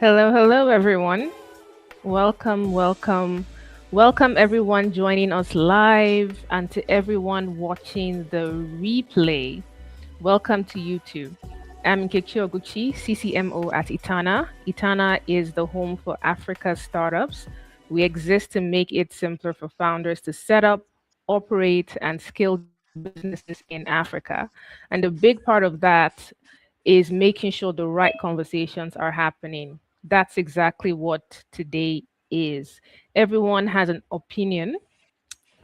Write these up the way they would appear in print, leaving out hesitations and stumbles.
Hello, hello, everyone. Welcome, welcome, welcome, everyone joining us live and to everyone watching the replay. Welcome to YouTube. I'm Nkechi Oguchi, CCMO at Itana. Itana is the home for Africa's startups. We exist to make it simpler for founders to set up, operate, and scale their businesses in Africa. And a big part of that is making sure the right conversations are happening. That's exactly what today is. Everyone has an opinion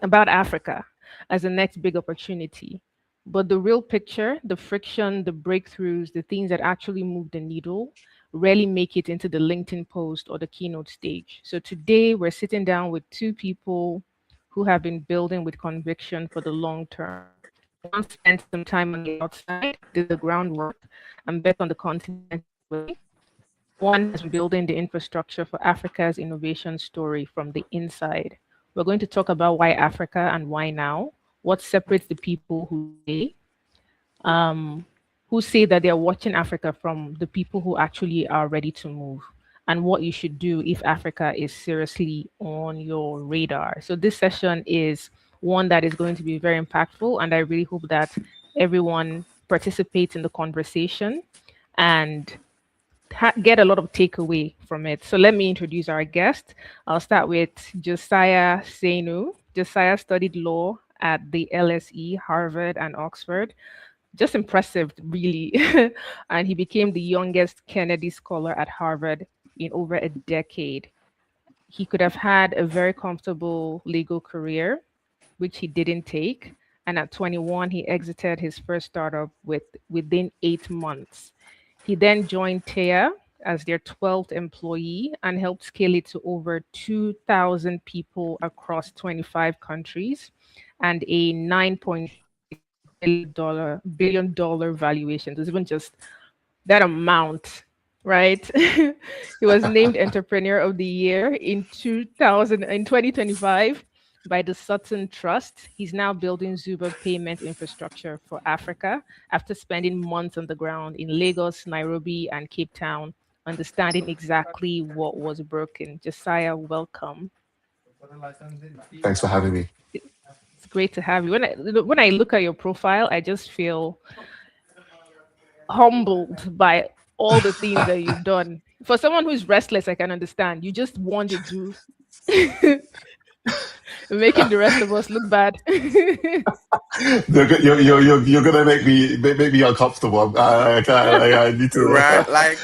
about Africa as the next big opportunity. But the real picture, the friction, the breakthroughs, the things that actually move the needle, rarely make it into the LinkedIn post or the keynote stage. So today we're sitting down with two people who have been building with conviction for the long term. One spent some time on the outside, did the groundwork, and bet on the continent equally. One has been building the infrastructure for Africa's innovation story from the inside. We're going to talk about why Africa and why now, what separates the people um, who say that they're watching Africa from the people who actually are ready to move, and what you should do if Africa is seriously on your radar. So this session is one that is going to be very impactful, and I really hope that everyone participates in the conversation and get a lot of takeaway from it. So let me introduce our guest. I'll start with Josiah Senu. Josiah studied law at the LSE, Harvard, and Oxford. Just impressive, really. And he became the youngest Kennedy Scholar at Harvard in over a decade. He could have had a very comfortable legal career, which he didn't take. And at 21, he exited his first startup within 8 months. He then joined TEA as their 12th employee and helped scale it to over 2,000 people across 25 countries and a $9.6 billion valuation. There's even just that amount, right? He was named Entrepreneur of the Year in 2025 by the Sutton Trust. He's now building Zuba payment infrastructure for Africa after spending months on the ground in Lagos, Nairobi, and Cape Town, understanding exactly what was broken. Josiah, welcome. Thanks for having me. It's great to have you. When I look at your profile, I just feel humbled by all the things that you've done. For someone who's restless, I can understand. You just want to do making the rest of us look bad. You're gonna make me uncomfortable. I need to. Right, like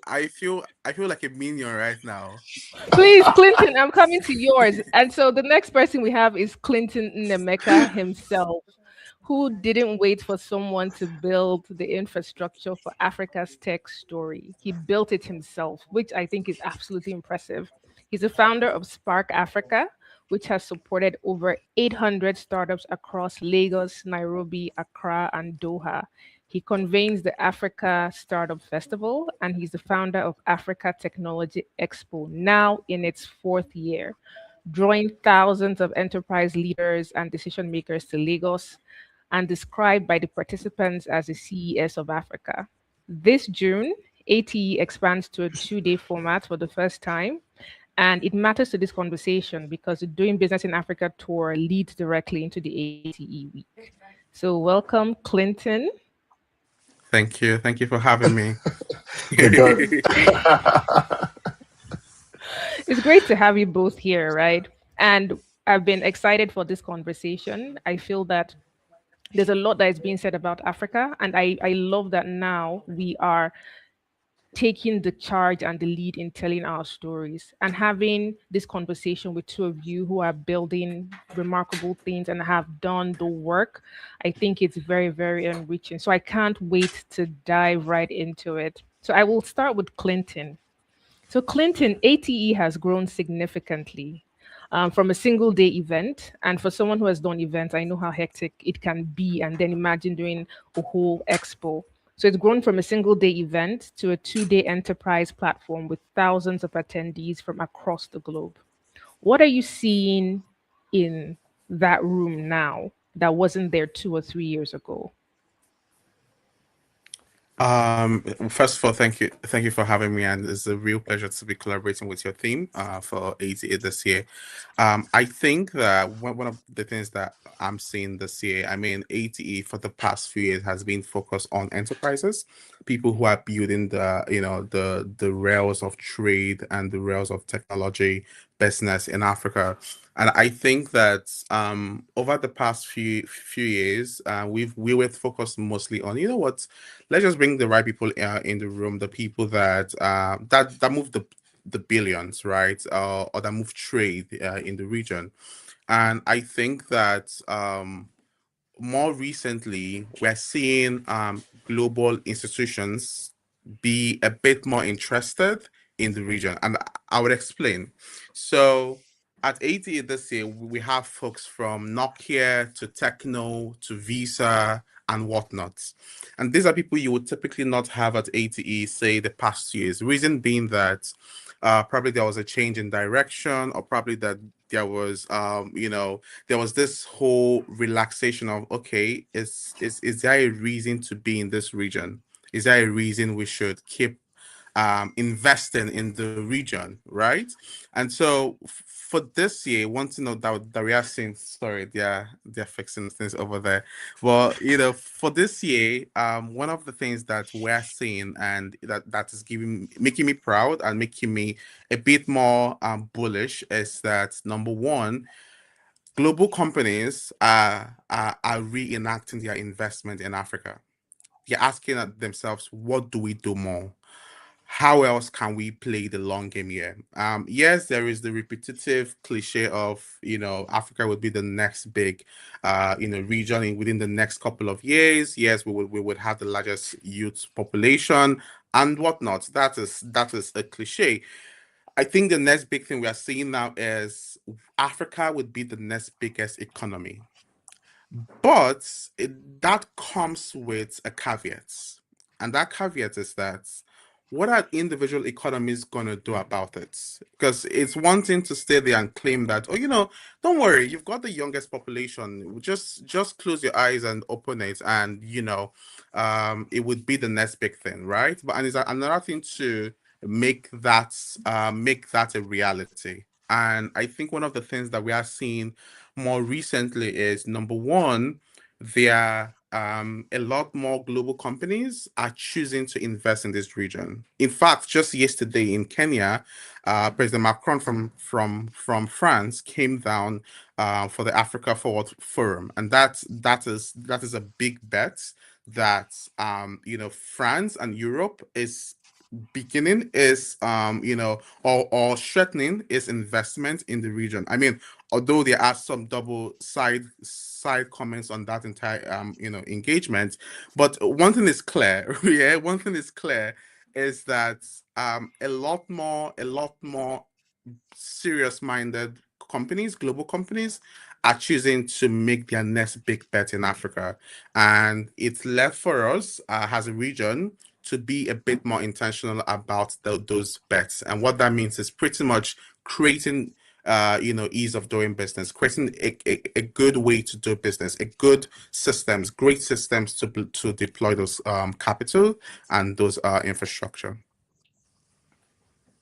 I feel like a minion right now. Please, Clinton, I'm coming to yours. And so the next person we have is Clinton Nnaemeka himself, who didn't wait for someone to build the infrastructure for Africa's tech story. He built it himself, which I think is absolutely impressive. He's the founder of Spark Africa, which has supported over 800 startups across Lagos, Nairobi, Accra, and Doha. He convenes the Africa Startup Festival, and he's the founder of Africa Technology Expo, now in its fourth year, drawing thousands of enterprise leaders and decision makers to Lagos, and described by the participants as the CES of Africa. This June, ATE expands to a 2 day format for the first time. And it matters to this conversation because the Doing Business in Africa tour leads directly into the ATE week. So, welcome, Clinton. Thank you for having me. Go. It's great to have you both here, right? And I've been excited for this conversation. I feel that there's a lot that is being said about Africa, and I love that now we are taking the charge and the lead in telling our stories and having this conversation with two of you who are building remarkable things and have done the work. I think it's very, very enriching. So I can't wait to dive right into it. So I will start with Clinton. So, Clinton, ATE has grown significantly from a single day event. And for someone who has done events, I know how hectic it can be. And then imagine doing a whole expo. So, it's grown from a single day event to a 2 day enterprise platform with thousands of attendees from across the globe. What are you seeing in that room now that wasn't there 2 or 3 years ago? First of all, thank you for having me, and it's a real pleasure to be collaborating with your team for 88 this year. I think that one of the things that I'm seeing this year, I mean, ATE for the past few years has been focused on enterprises, people who are building the rails of trade and the rails of technology business in Africa. And I think that over the past few years, we were focused mostly on, you know what, let's just bring the right people in the room, the people that move the billions, right? Or that move trade in the region. And I think that more recently, we're seeing global institutions be a bit more interested in the region. And I would explain. So at 80 this year, we have folks from Nokia to Techno to Visa and whatnot. And these are people you would typically not have at ATE, say, the past years. Reason being that probably there was a change in direction, or probably that there was, there was this whole relaxation of, okay, is there a reason to be in this region? Is there a reason we should keep investing in the region, right? And so for this year, one thing that we are seeing, sorry, they're fixing things over there. Well, for this year, one of the things that we're seeing and that is making me proud and making me a bit more bullish is that number one, global companies are reenacting their investment in Africa. They're asking themselves, what do we do more? How else can we play the long game here? Yes, there is the repetitive cliche of, Africa would be the next big, region within the next couple of years. Yes, we would have the largest youth population and whatnot. That is a cliche. I think the next big thing we are seeing now is Africa would be the next biggest economy. But that comes with a caveat. And that caveat is that what are individual economies going to do about it? Because it's one thing to stay there and claim that, oh, don't worry, you've got the youngest population. Just close your eyes and open it, and it would be the next big thing, right? But and it's another thing to make that a reality. And I think one of the things that we are seeing more recently is number one, there a lot more global companies are choosing to invest in this region. In fact, just yesterday in Kenya, President Macron from France came down for the Africa Forward Forum, and that is a big bet that France and Europe is beginning is or threatening is investment in the region. I mean, although there are some double side comments on that entire engagement, but one thing is clear, yeah, one thing is clear is that a lot more serious minded companies, global companies, are choosing to make their next big bet in Africa. And it's left for us as a region to be a bit more intentional about those bets. And what that means is pretty much creating ease of doing business, creating a good way to do business, a good systems, great systems to deploy those capital and those infrastructure.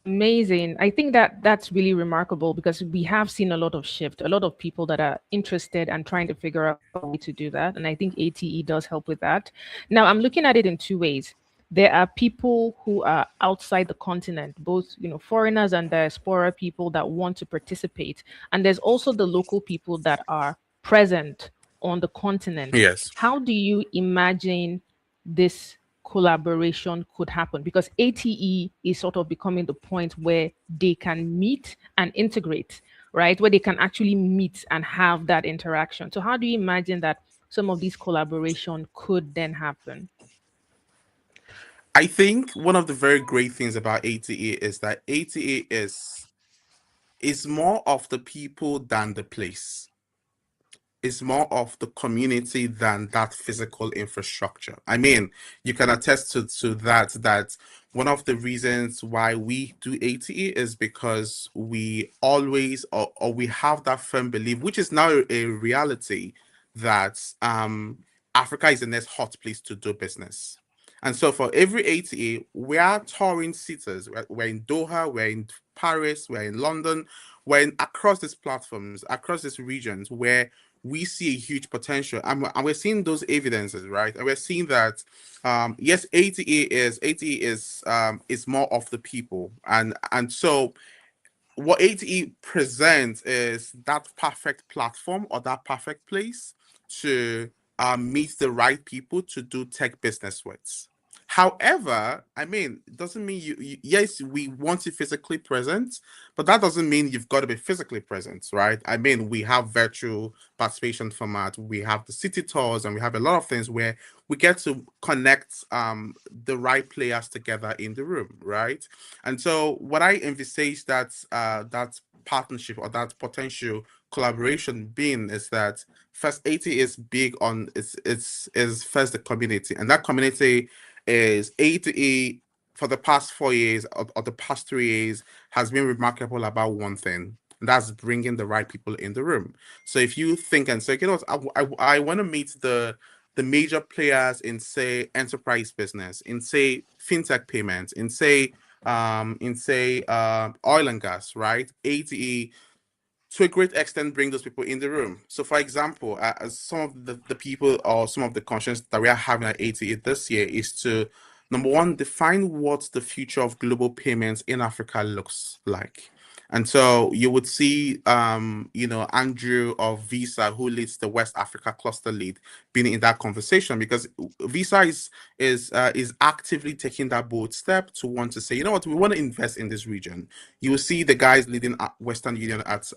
Amazing. I think that that's really remarkable because we have seen a lot of shift, a lot of people that are interested and trying to figure out a way to do that. And I think ATE does help with that. Now, I'm looking at it in two ways. There are people who are outside the continent, both foreigners and diaspora people that want to participate, and there's also the local people that are present on the continent. Yes. How do you imagine this collaboration could happen? Because ATE is sort of becoming the point where they can meet and integrate, right? Where they can actually meet and have that interaction. So, how do you imagine that some of these collaboration could then happen? I think one of the very great things about ATE is that ATE is more of the people than the place. It's more of the community than that physical infrastructure. I mean, you can attest to that one of the reasons why we do ATE is because we always or we have that firm belief, which is now a reality, that Africa is the next hot place to do business. And so for every ATA, we are touring cities. We're in Doha, we're in Paris, we're in London, we're in across these platforms, across these regions where we see a huge potential. And we're seeing those evidences, right? And we're seeing that yes, ATA is more of the people. And so what ATE presents is that perfect platform or that perfect place to meet the right people to do tech business with. However, I mean, it doesn't mean yes, we want you physically present, but that doesn't mean you've got to be physically present, right? I mean, we have virtual participation format, we have the city tours, and we have a lot of things where we get to connect the right players together in the room, right? And so what I envisage that partnership or that potential collaboration being is that first 80 is big on it's is first the community, and that community is 80 for the past 4 years or the past 3 years has been remarkable about one thing, and that's bringing the right people in the room. So if you think and say, you know what, I want to meet the major players in say enterprise business, in say fintech payments, in say oil and gas, right? ATE to a great extent bring those people in the room. So, for example, some of the people or some of the conscience that we are having at 88 this year is to, number one, define what the future of global payments in Africa looks like. And so you would see, Andrew of Visa, who leads the West Africa cluster lead, being in that conversation because Visa is actively taking that bold step to want to say, you know what, we want to invest in this region. You will see the guys leading Western Union at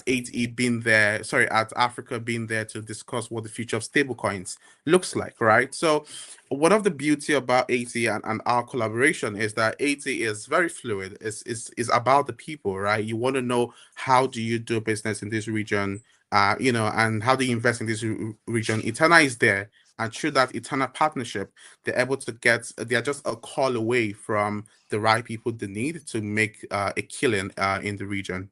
8E being there, sorry, at Africa being there to discuss what the future of stablecoins looks like, right? So one of the beauty about 80 and our collaboration is that 80 is very fluid. It's about the people, right? You want to know how do you do business in this region, and how do you invest in this region. Itana is there, and through that Itana partnership, they're able to they're just a call away from the right people they need to make a killing in the region.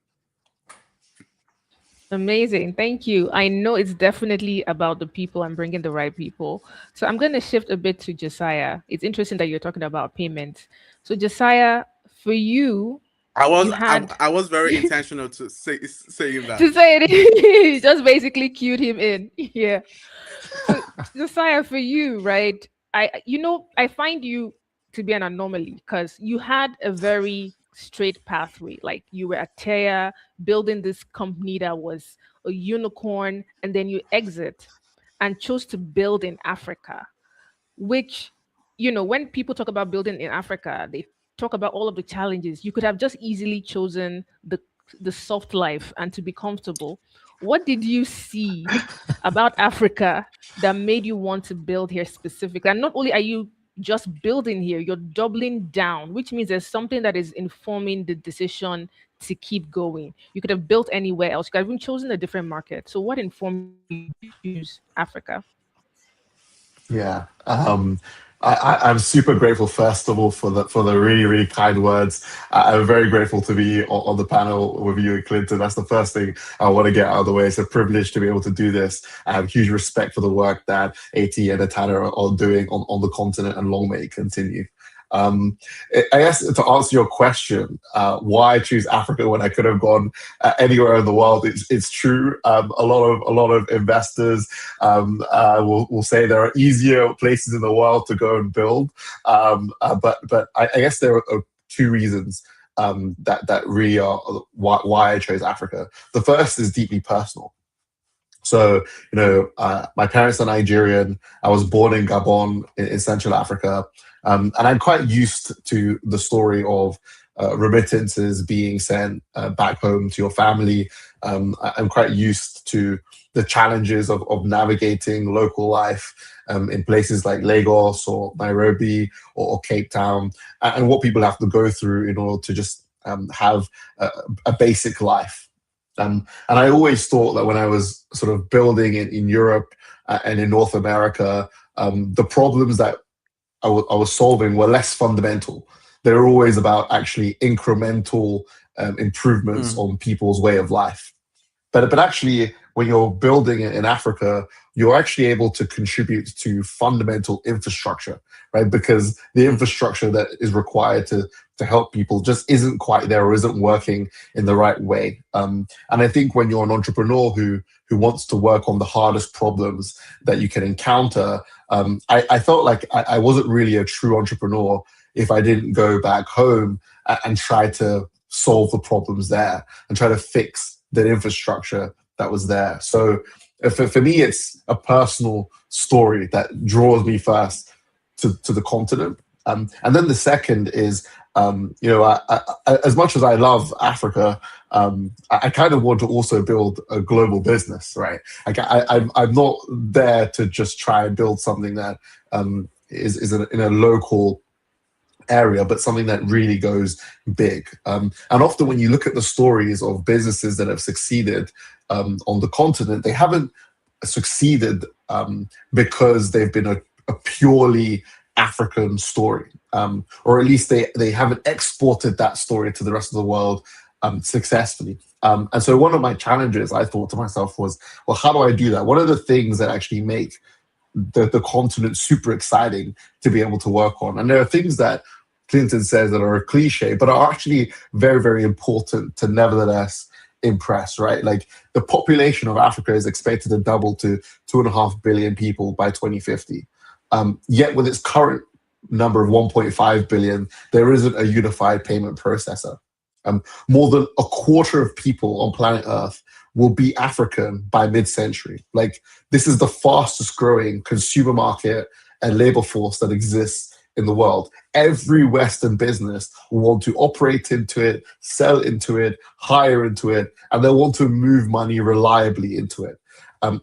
Amazing. Thank you. I know it's definitely about the people and bringing the right people. So I'm going to shift a bit to Josiah. It's interesting that you're talking about payment. So, Josiah, for you, I was you I, had I was very intentional to saying that. to say it, just basically cued him in. Yeah. So, Josiah, for you, right? I find you to be an anomaly because you had a very straight pathway. Like you were at Teya building this company that was a unicorn, and then you exit and chose to build in Africa, which, when people talk about building in Africa, they talk about all of the challenges. You could have just easily chosen the soft life and to be comfortable. What did you see about Africa that made you want to build here specifically? And not only are you just building here, you're doubling down, which means there's something that is informing the decision to keep going. You could have built anywhere else. You could have even chosen a different market. So what informed you to choose Africa? Yeah. I'm super grateful, first of all, for the really, really kind words. I'm very grateful to be on the panel with you and Clinton. That's the first thing I want to get out of the way. It's a privilege to be able to do this. I have huge respect for the work that AT and Itana are doing on the continent, and long may it continue. Um, I guess to answer your question, why choose Africa when I could have gone anywhere in the world? It's true. A lot of investors will say there are easier places in the world to go and build, but I guess there are two reasons that really are why I chose Africa. The first is deeply personal. So, my parents are Nigerian. I was born in Gabon in Central Africa. And I'm quite used to the story of remittances being sent back home to your family. I'm quite used to the challenges of navigating local life in places like Lagos or Nairobi or Cape Town, and what people have to go through in order to just have a basic life. And I always thought that when I was sort of building in Europe and in North America, the problems that I was solving were less fundamental. They were always about actually incremental improvements on people's way of life. But actually, when you're building it in Africa, you're actually able to contribute to fundamental infrastructure, right? Because the infrastructure that is required to help people just isn't quite there or isn't working in the right way. And I think when you're an entrepreneur who wants to work on the hardest problems that you can encounter, I felt like I wasn't really a true entrepreneur if I didn't go back home and try to solve the problems there and try to fix the infrastructure that was there. So for me, it's a personal story that draws me first to the continent. And then the second is, as much as I love Africa, I kind of want to also build a global business, right? I'm not there to just try and build something that is in a local area, but something that really goes big. And often when you look at the stories of businesses that have succeeded on the continent, they haven't succeeded because they've been a purely African story, or at least they haven't exported that story to the rest of the world successfully. And so one of my challenges, I thought to myself, was, well, how do I do that? What are the things that actually make the continent super exciting to be able to work on? And there are things that Clinton says that are a cliche, but are actually very, very important to nevertheless impress, right? Like the population of Africa is expected to double to 2.5 billion people by 2050. Yet with its current number of 1.5 billion, there isn't a unified payment processor. More than a quarter of people on planet Earth will be African by mid-century. Like this is the fastest growing consumer market and labor force that exists in the world. Every Western business will want to operate into it, sell into it, hire into it, and they'll want to move money reliably into it. And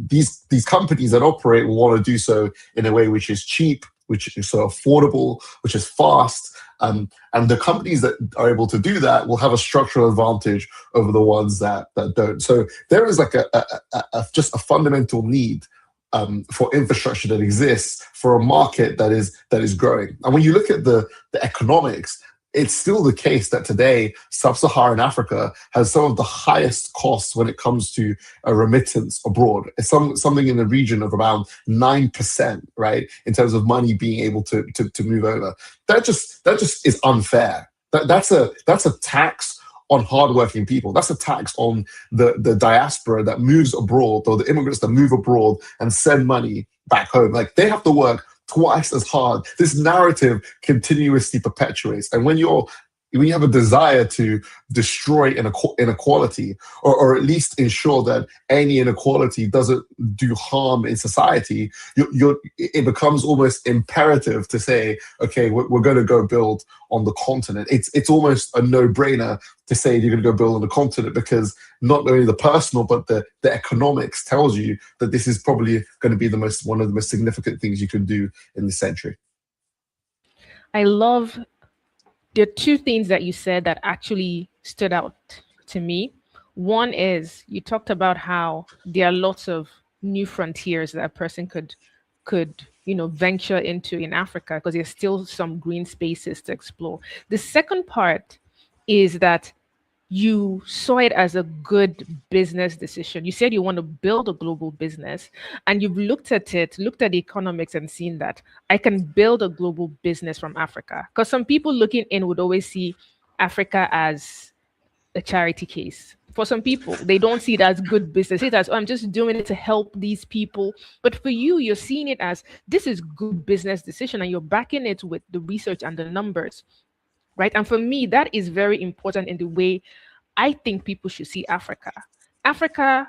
these companies that operate will want to do so in a way which is cheap, which is so affordable, which is fast. And the companies that are able to do that will have a structural advantage over the ones that don't. So there is like just a fundamental need for infrastructure that exists for a market that is growing. And when you look at the economics, it's still the case that today sub-Saharan Africa has some of the highest costs when it comes to a remittance abroad. It's something in the region of around 9%, right, in terms of money being able to move over. That just is unfair. That's a tax on hardworking people. That's a tax on the diaspora that moves abroad, or the immigrants that move abroad and send money back home. Like they have to work twice as hard. This narrative continuously perpetuates. And when you have a desire to destroy inequality, or at least ensure that any inequality doesn't do harm in society, it becomes almost imperative to say, okay, we're going to go build on the continent. It's almost a no-brainer to say you're going to go build on the continent, because not only the personal, but the economics tells you that this is probably going to be one of the most significant things you can do in this century. I love there are two things that you said that actually stood out to me. One is you talked about how there are lots of new frontiers that a person could venture into in Africa, because there's still some green spaces to explore. The second part is that you saw it as a good business decision. You said you want to build a global business, and you've looked at the economics and seen that I can build a global business from Africa. Because some people looking in would always see Africa as a charity case. For some people, they don't see it as good business. It as, oh, I'm just doing it to help these people. But for you, you're seeing it as this is good business decision, and you're backing it with the research and the numbers. Right. And for me, that is very important in the way I think people should see Africa. Africa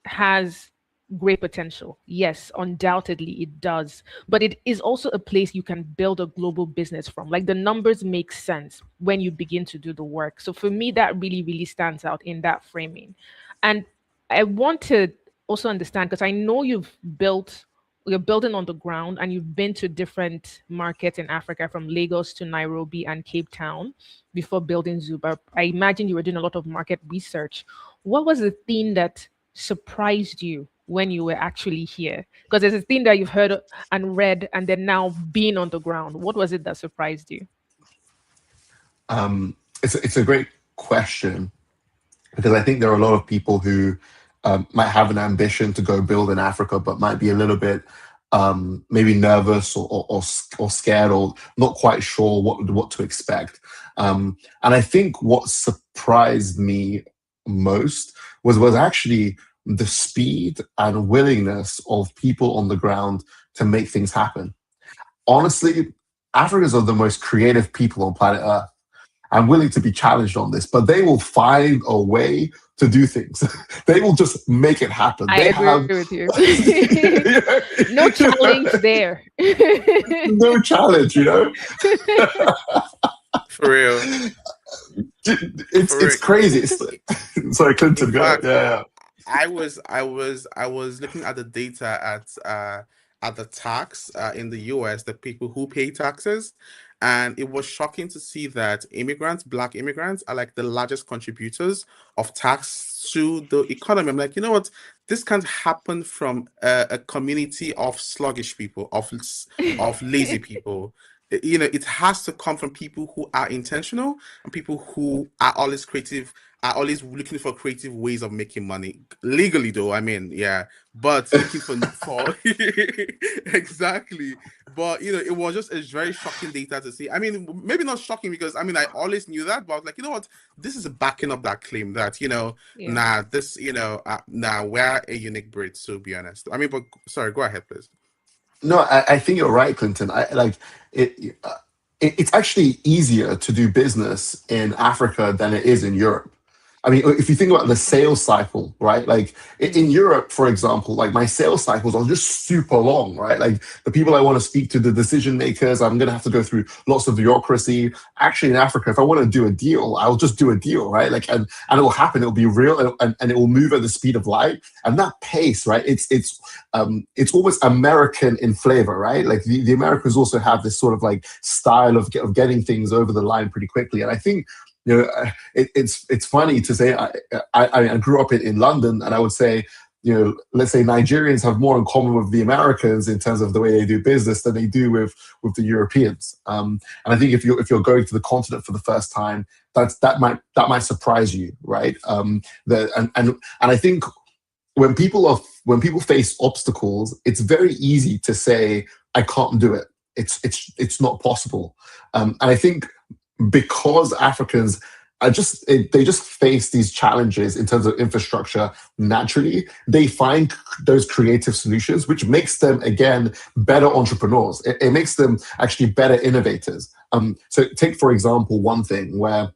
has great potential. Yes, undoubtedly it does. But it is also a place you can build a global business from. Like the numbers make sense when you begin to do the work. So for me, that really, really stands out in that framing. And I want to also understand, because I know you're building on the ground and you've been to different markets in Africa, from Lagos to Nairobi and Cape Town before building Zuba. I imagine you were doing a lot of market research. What was the thing that surprised you when you were actually here? Because there's a thing that you've heard and read and then now being on the ground. What was it that surprised you? It's a great question, because I think there are a lot of people who might have an ambition to go build in Africa, but might be a little bit maybe nervous or scared or not quite sure what to expect. And I think what surprised me most was actually the speed and willingness of people on the ground to make things happen. Honestly, Africans are the most creative people on planet Earth. I'm willing to be challenged on this, but they will find a way to do things. They will just make it happen. I They agree have with you. No challenge there. no challenge, you know? For real. It's crazy. Sorry, In Clinton, go ahead. fact, Yeah. I was looking at the data at the tax in the US, the people who pay taxes, and it was shocking to see that Black immigrants, are like the largest contributors of tax to the economy. I'm like, you know what? This can't happen from a community of sluggish people, of lazy people. You know, it has to come from people who are intentional and people who are always creative, are always looking for creative ways of making money legally, though. I mean, yeah, but looking for exactly. But you know, it was just a very shocking data to see. I mean, maybe not shocking because I mean I always knew that, but I was like, you know what, this is backing up that claim that Yeah. nah, this nah, we're a unique breed. To be honest, I mean, but sorry, go ahead, please. No, I think you're right, Clinton. I like it. It's actually easier to do business in Africa than it is in Europe. I mean, if you think about the sales cycle, right? Like in Europe, for example, like my sales cycles are just super long, right? Like the people I want to speak to, the decision makers, I'm going to have to go through lots of bureaucracy. Actually, in Africa, if I want to do a deal, I'll just do a deal, right? Like, and it will happen. It will be real, and it will move at the speed of light. And that pace, right? It's almost American in flavor, right? Like the Americans also have this sort of like style of getting things over the line pretty quickly. And I think it's funny to say I grew up in London, and I would say let's say Nigerians have more in common with the Americans in terms of the way they do business than they do with the Europeans. And I think if you're going to the continent for the first time, that might surprise you, right? And I think when people face obstacles, it's very easy to say I can't do it. It's not possible. And I think because Africans they just face these challenges in terms of infrastructure naturally, they find those creative solutions, which makes them again better entrepreneurs. It makes them actually better innovators. So take for example one thing where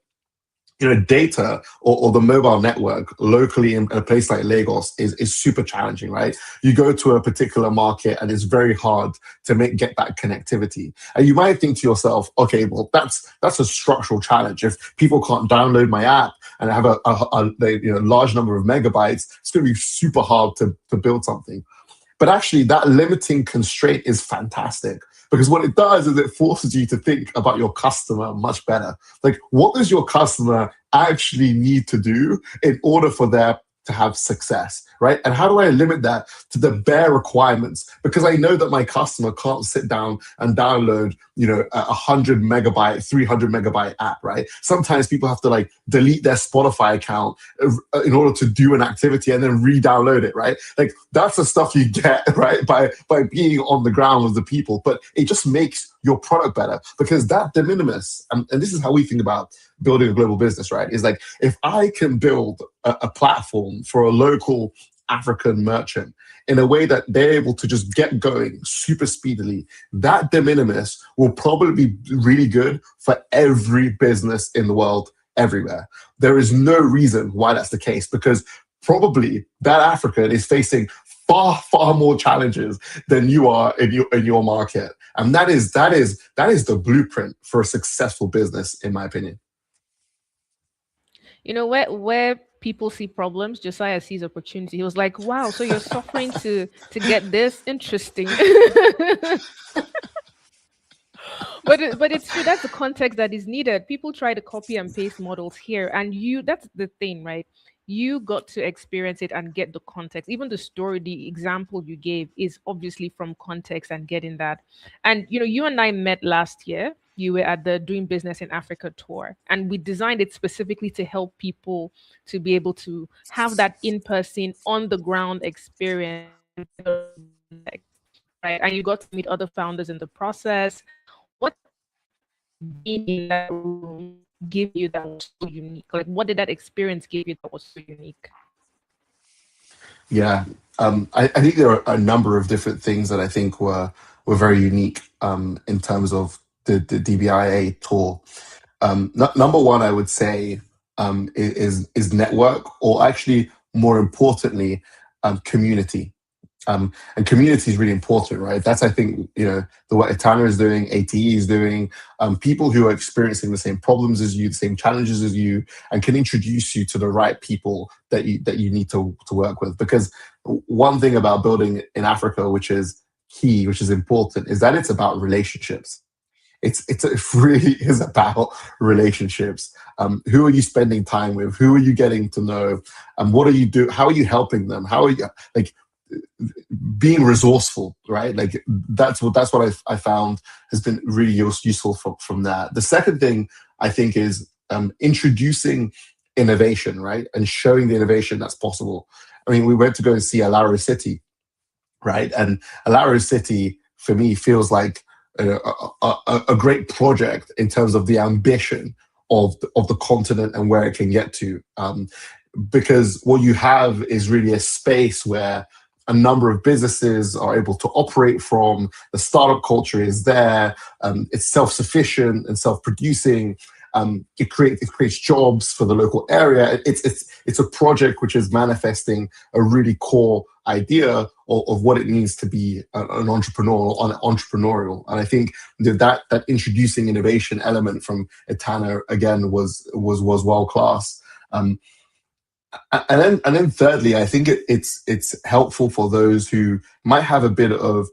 data or the mobile network locally in a place like Lagos is super challenging, right? You go to a particular market and it's very hard to get that connectivity. And you might think to yourself, okay, well, that's a structural challenge. If people can't download my app and have a large number of megabytes, it's going to be super hard to build something. But actually, that limiting constraint is fantastic because what it does is it forces you to think about your customer much better. Like, what does your customer actually need to do in order for them to have success, right? And how do I limit that to the bare requirements? Because I know that my customer can't sit down and download, a 100 megabyte, 300 megabyte app, right? Sometimes people have to like delete their Spotify account in order to do an activity and then re-download it, right? Like that's the stuff you get, right? By being on the ground with the people, but it just makes your product better because that de minimis, and this is how we think about building a global business, right? Is like if I can build a platform for a local African merchant in a way that they're able to just get going super speedily, that de minimis will probably be really good for every business in the world, everywhere. There is no reason why that's the case because probably that African is facing far, far more challenges than you are in your market. And that is the blueprint for a successful business, in my opinion. Where people see problems, Josiah sees opportunity. He was like, wow, so you're suffering to get this interesting. But it's true. That's the context that is needed. People try to copy and paste models here, and that's the thing, right? You got to experience it and get the context. Even the story, the example you gave is obviously from context and getting that. And you and I met last year. you were at the Doing Business in Africa tour, and we designed it specifically to help people to be able to have that in-person, on-the-ground experience instead of Webex, right? And you got to meet other founders in the process. What did being in that room give you that was so unique? Like, what did that experience give you that was so unique? Yeah, I think there are a number of different things that I think were very unique in terms of the DBiA tour. Number one, I would say is network, or actually more importantly, community. And community is really important, right? That's, I think, the what Itana is doing, ATE is doing, people who are experiencing the same problems as you, the same challenges as you, and can introduce you to the right people that you need to work with. Because one thing about building in Africa, which is key, which is important, is that it's about relationships. It really is about relationships. Who are you spending time with? Who are you getting to know? What are you do? How are you helping them? How are you like being resourceful, right? Like that's what I found has been really useful from that. The second thing I think is introducing innovation, right, and showing the innovation that's possible. I mean, we went to go and see Alaro City, right, and Alaro City for me feels like a great project in terms of the ambition of the continent and where it can get to. Because what you have is really a space where a number of businesses are able to operate from. The startup culture is there. It's self-sufficient and self-producing. It creates jobs for the local area. It's a project which is manifesting a really core idea of what it means to be an entrepreneurial. And I think that introducing innovation element from Itana again was world class. And then thirdly, I think it's helpful for those who might have a bit of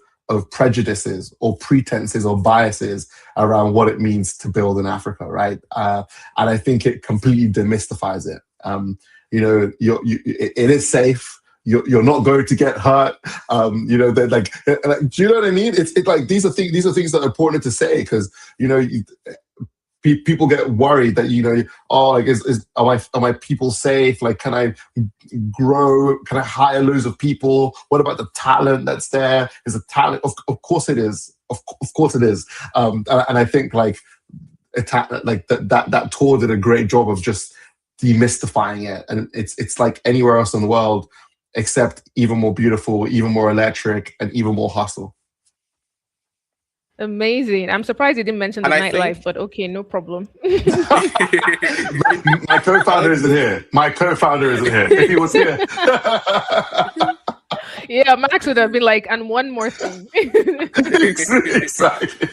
prejudices or pretenses or biases around what it means to build in Africa, right? And I think it completely demystifies it. It is safe. You're not going to get hurt. They're like, do you know what I mean? It's like these are things that are important to say because people get worried that are my people safe? Like, can I grow? Can I hire loads of people? What about the talent that's there? Is the talent? Of course it is. Of course it is. And I think like that tour did a great job of just demystifying it, and it's like anywhere else in the world except even more beautiful, even more electric, and even more hustle. Amazing. I'm surprised you didn't mention the And I nightlife, think but okay, no problem. My co-founder isn't here. If he was here. Yeah, Max would have been like, and one more thing. Exactly.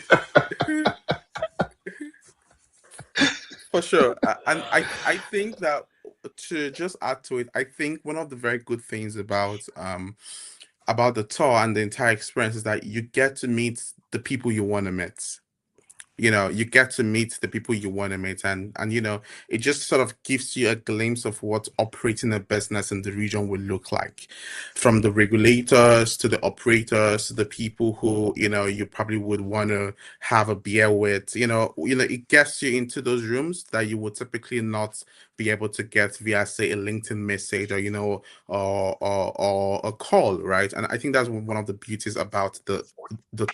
for sure. And I think that to just add to it, I think one of the very good things about the tour and the entire experience is that you get to meet the people you want to meet. You get to meet the people you want to meet, and it just sort of gives you a glimpse of what operating a business in the region will look like, from the regulators to the operators to the people who you probably would want to have a beer with. It gets you into those rooms that you would typically not be able to get via, say, a LinkedIn message or or a call, right? And I think that's one of the beauties about the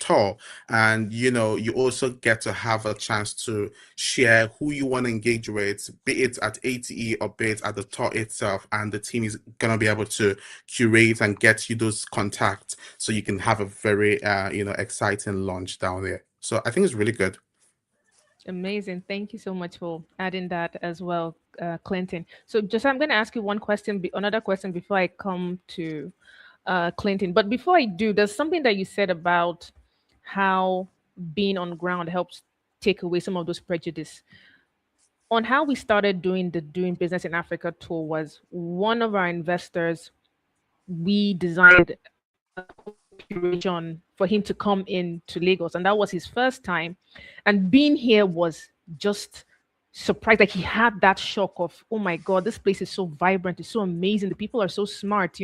tour. And you also get to have a chance to share who you want to engage with, be it at ATE or be it at the tour itself, and the team is going to be able to curate and get you those contacts so you can have a very exciting launch down there. So I think it's really good. Amazing. Thank you so much for adding that as well, Clinton. So, just I'm going to ask you one question, another question before I come to Clinton. But before I do, there's something that you said about how being on ground helps take away some of those prejudice. On how we started doing the Doing Business in Africa tour was one of our investors. We designed curation for him to come in to Lagos, and that was his first time. And being here was just surprised. Like he had that shock of, oh my God, this place is so vibrant, it's so amazing. The people are so smart.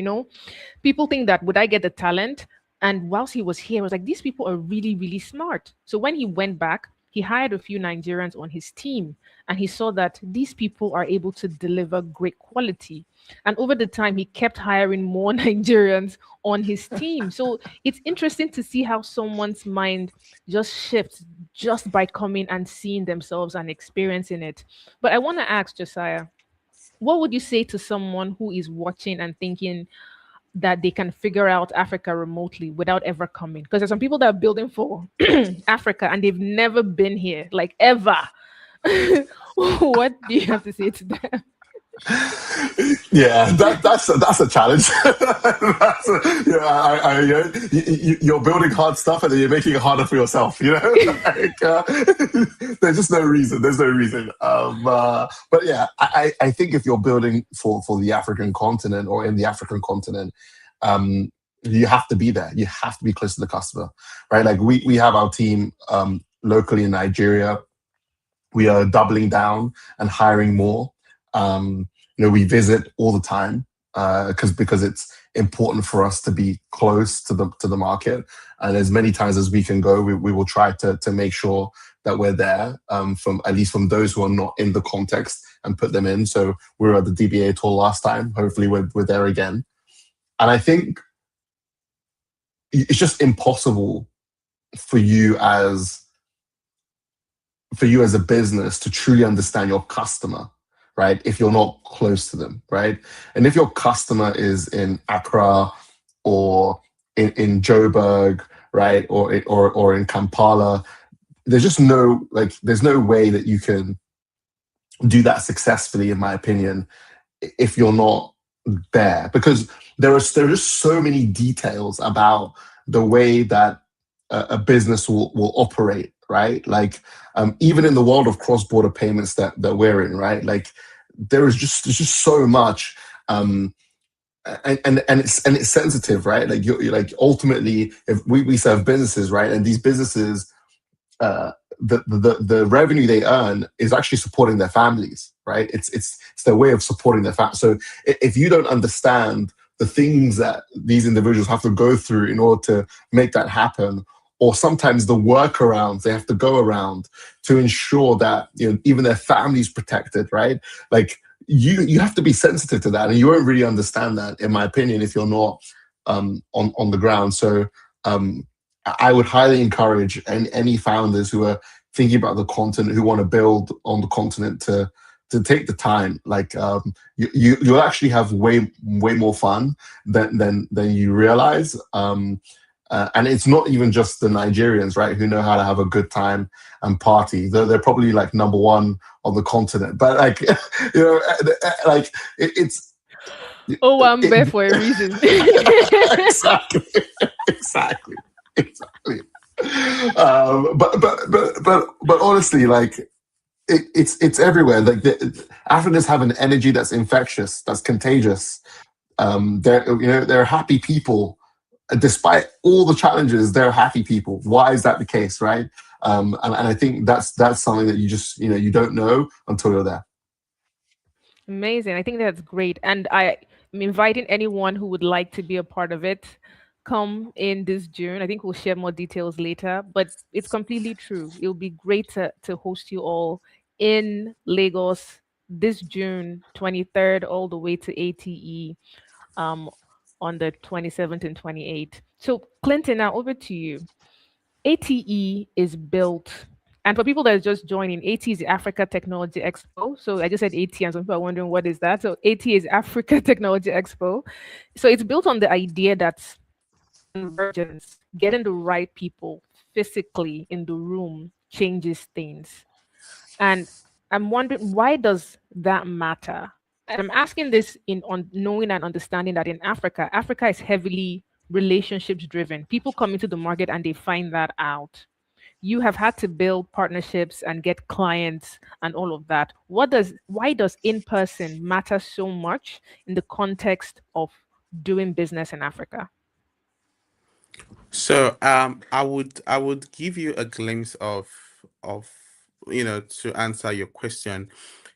People think that would I get the talent? And whilst he was here, I was like, these people are really, really smart. So when he went back, he hired a few Nigerians on his team, and he saw that these people are able to deliver great quality. And over the time, he kept hiring more Nigerians on his team. So it's interesting to see how someone's mind just shifts just by coming and seeing themselves and experiencing it. But I want to ask Josiah, what would you say to someone who is watching and thinking that they can figure out Africa remotely without ever coming? Because there's some people that are building for Africa and they've never been here, like ever. What do you have to say to them? Yeah, that's a challenge. You're building hard stuff and then you're making it harder for yourself. There's just no reason. There's no reason. But yeah, I think if you're building for the African continent or in the African continent, you have to be there. You have to be close to the customer, right? Like we have our team locally in Nigeria. We are doubling down and hiring more. We visit all the time because it's important for us to be close to the market, and as many times as we can go, we will try to make sure that we're there from at least from those who are not in the context and put them in. So we were at the DBiA Tour last time. Hopefully, we're there again. And I think it's just impossible for you as a business to truly understand your customer, right? If you're not close to them, right? And if your customer is in Accra or in Joburg, right, or in Kampala, there's no way that you can do that successfully, in my opinion, if you're not there, because there are just so many details about the way that a business will operate, right? Like even in the world of cross-border payments that we're in, right? Like there's just so much, and it's sensitive, right? Like you're like ultimately, if we serve businesses, right, and these businesses, the revenue they earn is actually supporting their families, right? It's their way of supporting their family. So if you don't understand the things that these individuals have to go through in order to make that happen, or sometimes the workarounds they have to go around to ensure that even their family's protected, right? Like you have to be sensitive to that, and you won't really understand that, in my opinion, if you're not on the ground. So I would highly encourage any founders who are thinking about the continent, who want to build on the continent, to take the time. Like you'll actually have way more fun than you realize. And it's not even just the Nigerians, right, who know how to have a good time and party. They're probably like number one on the continent. But like, like it's. Oh, I'm there for a reason. Exactly, exactly, exactly. But honestly, like it's everywhere. Like Africans have an energy that's infectious, that's contagious. They're happy people. Despite all the challenges, they're happy people. Why is that the case, right? And I think that's something that you just you don't know until you're there. Amazing. I think that's great. And I'm inviting anyone who would like to be a part of it. Come in this June. I think we'll share more details later, but it's completely true. It'll be great to host you all in Lagos this June 23rd all the way to ATE um, on the 27th and 28th. So, Clinton, now over to you. ATE is built, and for people that are just joining, ATE is the Africa Technology Expo. So I just said AT, and some people are wondering what is that. So AT is Africa Technology Expo. So it's built on the idea that convergence, getting the right people physically in the room changes things. And I'm wondering, why does that matter? And I'm asking this in on knowing and understanding that in Africa, Africa is heavily relationships driven. People come into the market and they find that out. You have had to build partnerships and get clients and all of that. Why does in person matter so much in the context of doing business in Africa? So I would give you a glimpse of to answer your question.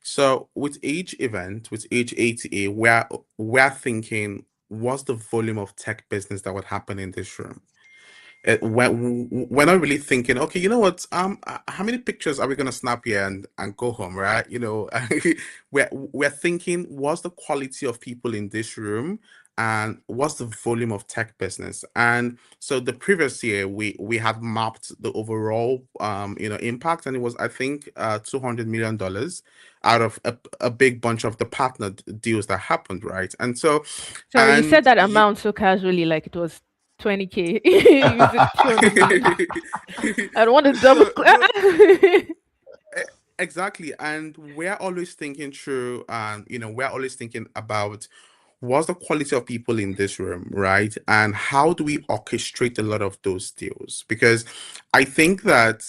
So with each event, with each ATA, we're thinking, what's the volume of tech business that would happen in this room? we're not really thinking, okay, you know what, how many pictures are we gonna snap here and go home, right? We're thinking, what's the quality of people in this room, and what's the volume of tech business? And so the previous year, we had mapped the overall, impact, and it was, I think, $200 million out of a big bunch of the partner deals that happened, right? And so, Sorry, you said and that amount so casually, like it was 20K. You said 200 million. I don't want to double. no, no, E- Exactly. And we're always thinking through, and we're always thinking about what's the quality of people in this room, right? And how do we orchestrate a lot of those deals? Because I think that,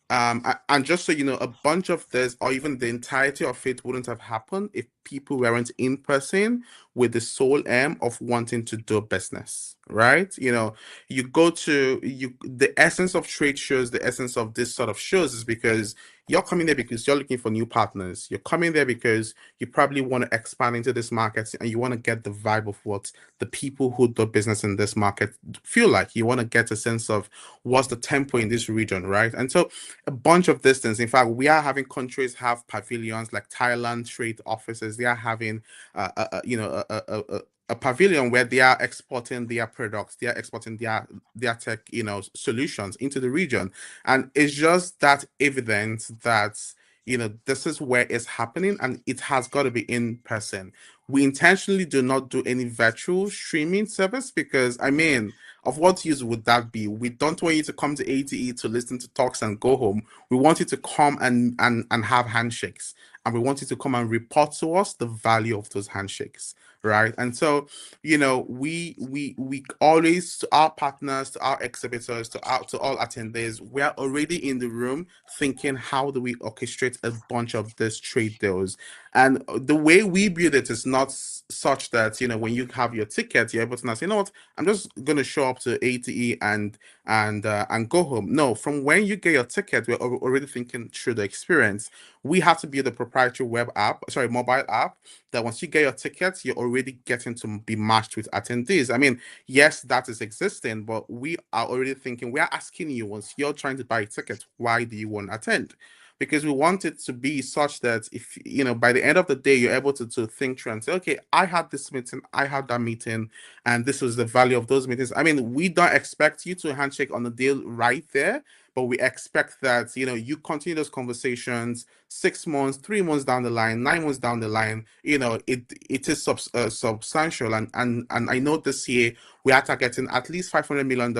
and just so you know, a bunch of this, or even the entirety of it, wouldn't have happened if people weren't in person with the sole aim of wanting to do business, right? You go to the essence of trade shows, the essence of this sort of shows is because you're coming there because you're looking for new partners. You're coming there because you probably want to expand into this market and you want to get the vibe of what the people who do business in this market feel like. You want to get a sense of what's the tempo in this region, right? And so a bunch of distance. In fact, we are having countries have pavilions like Thailand trade offices. They are having, a pavilion where they are exporting their products, they are exporting their tech, solutions into the region. And it's just that evidence that, this is where it's happening and it has got to be in person. We intentionally do not do any virtual streaming service because, I mean, of what use would that be? We don't want you to come to ATE to listen to talks and go home. We want you to come and have handshakes. And we want you to come and report to us the value of those handshakes, right? And so, we always, to our partners, to our exhibitors, to all attendees, we are already in the room thinking, how do we orchestrate a bunch of these trade deals? And the way we build it is not such that, when you have your ticket, you're able to now say, you know what, I'm just going to show up to ATE and go home. No, from when you get your ticket, we're already thinking through the experience. We have to build a proprietary mobile app, that once you get your tickets, you're already getting to be matched with attendees. I mean, yes, that is existing, but we are already thinking, we are asking you, once you're trying to buy a ticket, why do you want to attend? Because we want it to be such that, if by the end of the day, you're able to think through and say, okay, I had this meeting, I had that meeting, and this was the value of those meetings. I mean, we don't expect you to handshake on the deal right there, but we expect that, you continue those conversations 6 months, 3 months down the line, 9 months down the line. It is substantial. And I know this year we are targeting at least $500 million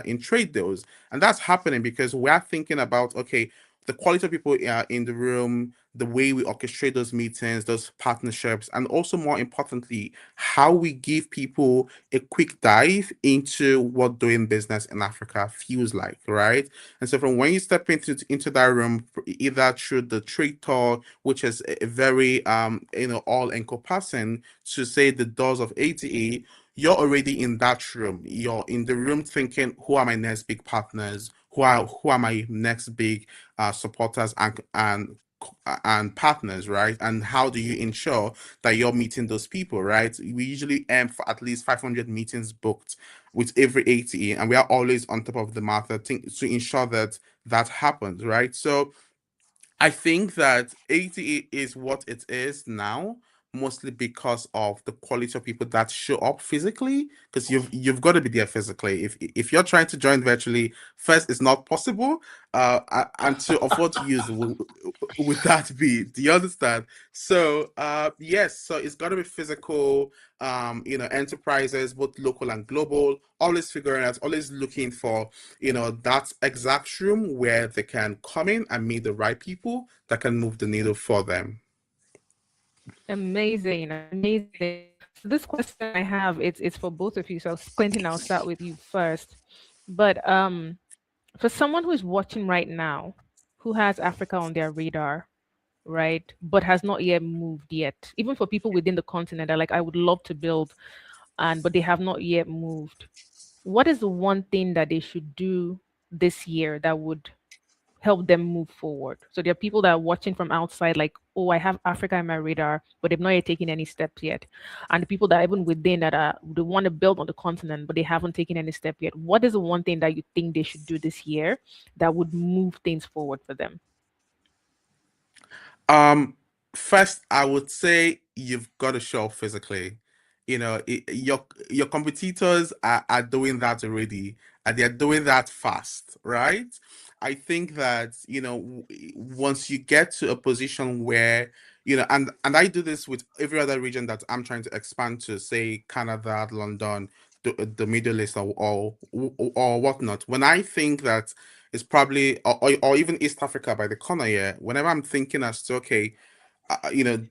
in trade deals. And that's happening because we are thinking about, okay, the quality of people in the room, the way we orchestrate those meetings, those partnerships, and also, more importantly, how we give people a quick dive into what doing business in Africa feels like, right? And so from when you step into that room, either through the trade tour, which is a very all encompassing, to say the doors of ATE, you're already in that room. You're in the room thinking, who are my next big partners? Who are my next big supporters and partners, right? And how do you ensure that you're meeting those people, right? We usually aim for at least 500 meetings booked with every ATE, and we are always on top of the matter to ensure that that happens, right? So I think that ATE is what it is now, mostly because of the quality of people that show up physically. Because you've got to be there physically. If you're trying to join virtually, first, it's not possible. And two, of what use would that be? Do you understand? So yes, so it's got to be physical. Enterprises, both local and global, always figuring out, always looking for that exact room where they can come in and meet the right people that can move the needle for them. Amazing, amazing. So this question I have, it's for both of you. So Quentin, I'll start with you first. But for someone who is watching right now, who has Africa on their radar, right, but has not yet moved yet, even for people within the continent, are like, I would love to build, and but they have not yet moved. What is the one thing that they should do this year that would help them move forward. So there are people that are watching from outside, like, oh, I have Africa in my radar, but they've not yet taken any steps yet. And the people that are even within that are they want to build on the continent, but they haven't taken any step yet. What is the one thing that you think they should do this year that would move things forward for them? Um, First, I would say you've got to show up physically. Your competitors are doing that already, and they're doing that fast, right? I think that, once you get to a position where, and I do this with every other region that I'm trying to expand to, say Canada, London, the Middle East, or whatnot. When I think that it's probably, or even East Africa by the corner here, whenever I'm thinking as to, okay,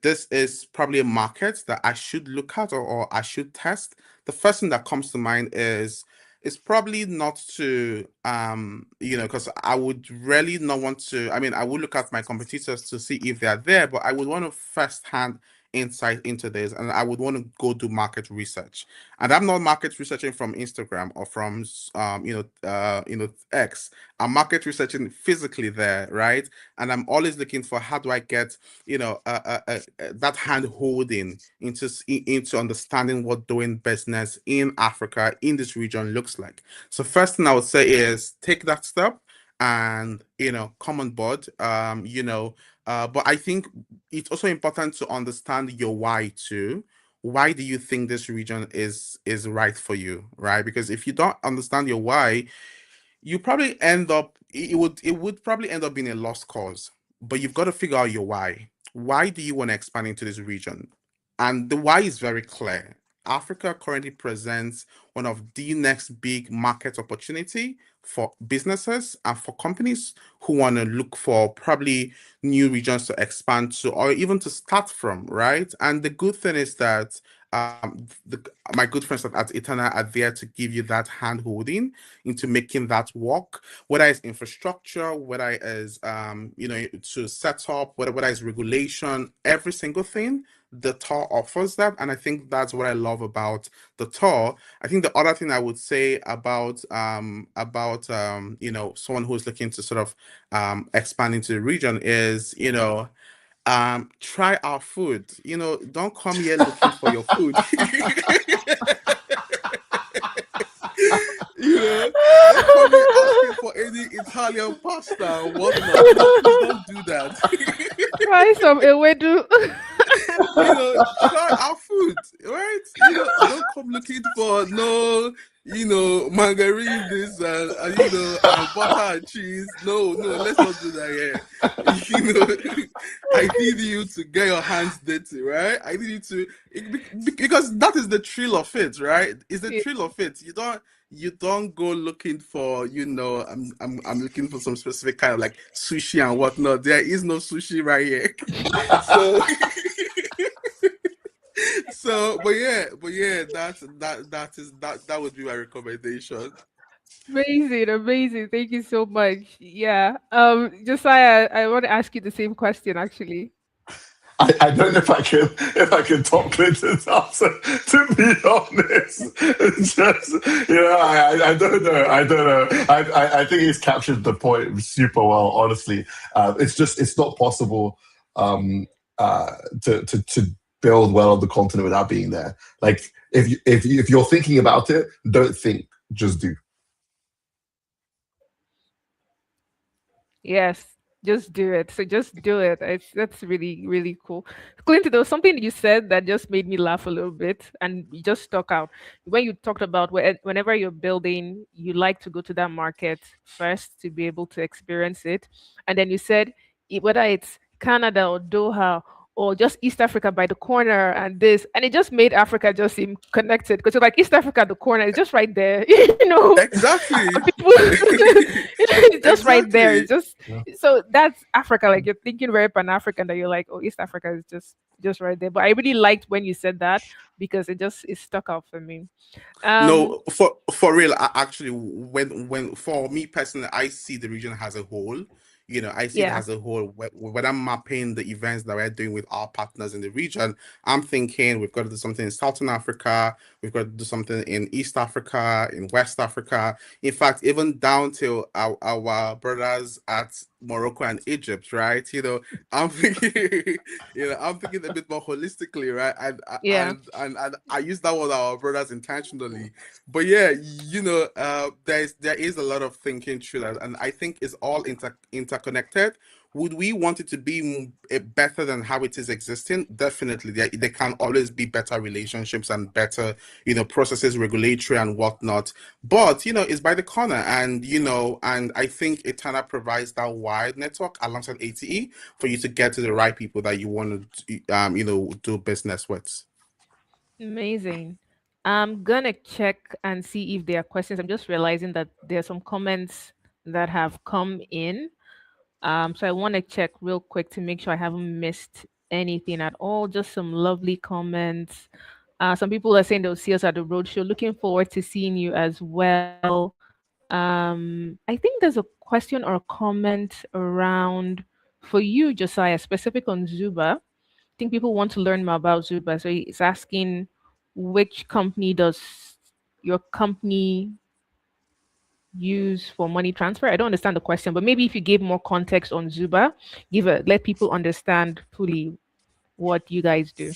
this is probably a market that I should look at, or I should test. The first thing that comes to mind is it's probably not to, because I would really not want to. I mean, I would look at my competitors to see if they are there, but I would want to first hand insight into this, and I would want to go do market research. And I'm not market researching from Instagram or from X. I'm market researching physically there, right? And I'm always looking for, how do I get, that hand holding into understanding what doing business in Africa, in this region, looks like. So first thing I would say is take that step and, come on board. But I think it's also important to understand your why too. Why do you think this region is right for you, right? Because if you don't understand your why, you probably end up it would probably end up being a lost cause. But you've got to figure out your why. Why do you want to expand into this region? And the why is very clear. Africa currently presents one of the next big market opportunity for businesses and for companies who want to look for probably new regions to expand to, or even to start from, right? And the good thing is that my good friends at Itana are there to give you that hand holding into making that work, whether it's infrastructure, whether it is to set up, whether it's regulation, every single thing. The tour offers that, and I think that's what I love about the tour. I think the other thing I would say about someone who's looking to sort of expand into the region is, try our food. Don't come here looking for your food. you know, don't come here asking for any Italian pasta or whatnot. Please don't do that. Try some ewedu. Try our food, right? Don't come looking for no, margarine this and butter and cheese. No, let's not do that here. I need you to get your hands dirty, right? I need you to, because that is the thrill of it, right? It's the thrill of it. You don't go looking for, I'm looking for some specific kind of like sushi and whatnot. There is no sushi right here. So but yeah, that would be my recommendation. Amazing, amazing. Thank you so much. Yeah. Josiah, I want to ask you the same question actually. I don't know if I can top Clinton's answer, to be honest. It's just, I don't know. I think he's captured the point super well, honestly. It's not possible um, to build well on the continent without being there. Like, if you're thinking about it, don't think, just do. Yes, just do it. So just do it. That's really, really cool. Clinton, there was something you said that just made me laugh a little bit and it just stuck out. When you talked about whenever you're building, you like to go to that market first to be able to experience it. And then you said, whether it's Canada or Doha or just East Africa by the corner and this, and it just made Africa just seem connected because you're like East Africa, the corner is just right there, Exactly. and people, it's just right there. It's Exactly. just Yeah. so that's Africa. Like you're thinking very Pan African that you're like, oh, East Africa is just right there. But I really liked when you said that because it stuck out for me. Um, No, for real. Actually, when for me personally, I see the region as a whole. I see it yeah, as a whole. When I'm mapping the events that we're doing with our partners in the region, I'm thinking we've got to do something in Southern Africa, we've got to do something in East Africa, in West Africa. In fact, even down to our brothers at Morocco and Egypt, right? I'm thinking, I'm thinking a bit more holistically, right? Yeah. And I use that one our brothers intentionally, but yeah, there is a lot of thinking through that, and I think it's all interconnected. Would we want it to be better than how it is existing? Definitely, there can always be better relationships and better, processes, regulatory and whatnot. But it's by the corner, and I think Itana provides that wide network alongside ATE for you to get to the right people that you want to, do business with. Amazing. I'm gonna check and see if there are questions. I'm just realizing that there are some comments that have come in. So I want to check real quick to make sure I haven't missed anything at all. Just some lovely comments. Some people are saying they'll see us at the roadshow. Looking forward to seeing you as well. I think there's a question or a comment around for you, Josiah, specific on Zuba. I think people want to learn more about Zuba. So he's asking which company does your company use for money transfer? I don't understand the question, but maybe if you give more context on Zuba, let people understand fully what you guys do.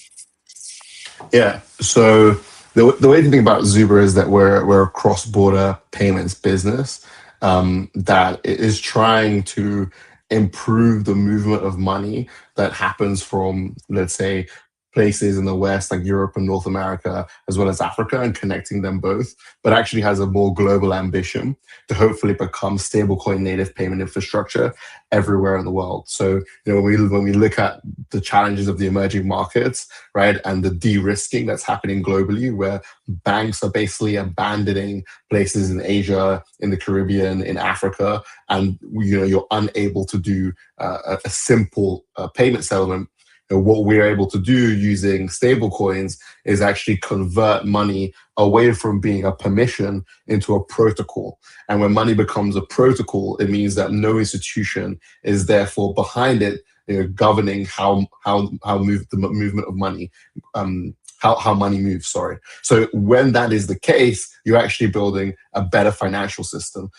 Yeah. So the way to think about Zuba is that we're a cross border payments business that is trying to improve the movement of money that happens from, let's say, places in the West like Europe and North America, as well as Africa, and connecting them both, but actually has a more global ambition to hopefully become stablecoin native payment infrastructure everywhere in the world. So, when we look at the challenges of the emerging markets, right, and the de-risking that's happening globally, where banks are basically abandoning places in Asia, in the Caribbean, in Africa, and you're unable to do a simple payment settlement. What we're able to do using stable coins is actually convert money away from being a permission into a protocol. And when money becomes a protocol, it means that no institution is therefore behind it, governing the movement of money, how money moves. Sorry. So when that is the case, you're actually building a better financial system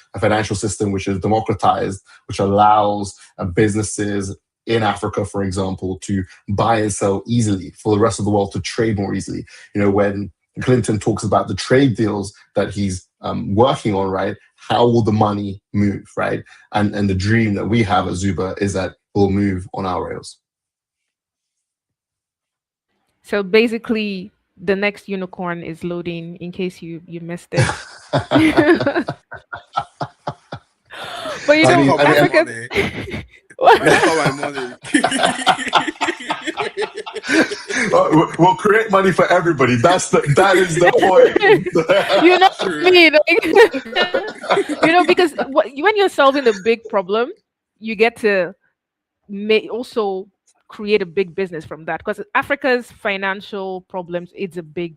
which is democratized, which allows businesses in Africa, for example, to buy and sell easily, for the rest of the world to trade more easily. When Clinton talks about the trade deals that he's working on, right? How will the money move, right? And the dream that we have at Zuba is that we'll move on our rails. So basically, the next unicorn is loading. In case you missed it. But I mean, Call my Africa. money. Call my money. we'll create money for everybody. That is the point. You know what I True. mean? Because when you're solving a big problem, you get to also create a big business from that, because Africa's financial problems, it's a big